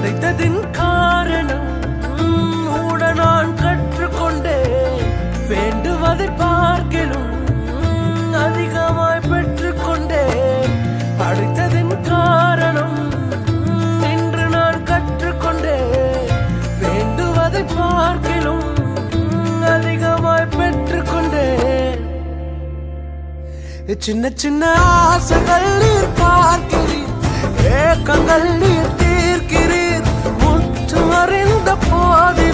கிடைத்ததின் காரணம் கூட நான் கற்றுக்கொண்டேன். வேண்டுவதை பார்க்கலும் அதிகமாய் பெற்றுக்கொண்டேன். அழைத்ததின் காரணம் இன்று நான் கற்றுக்கொண்டேன். வேண்டுவதை பார்க்கலும் அதிகமாய் பெற்றுக்கொண்டேன். சின்ன சின்ன ஆசைகள் நீர் பார்க்கிறீர், ஏக்கங்கள் நீர் தீர்க்கிறீர். முற்று அறிந்த போது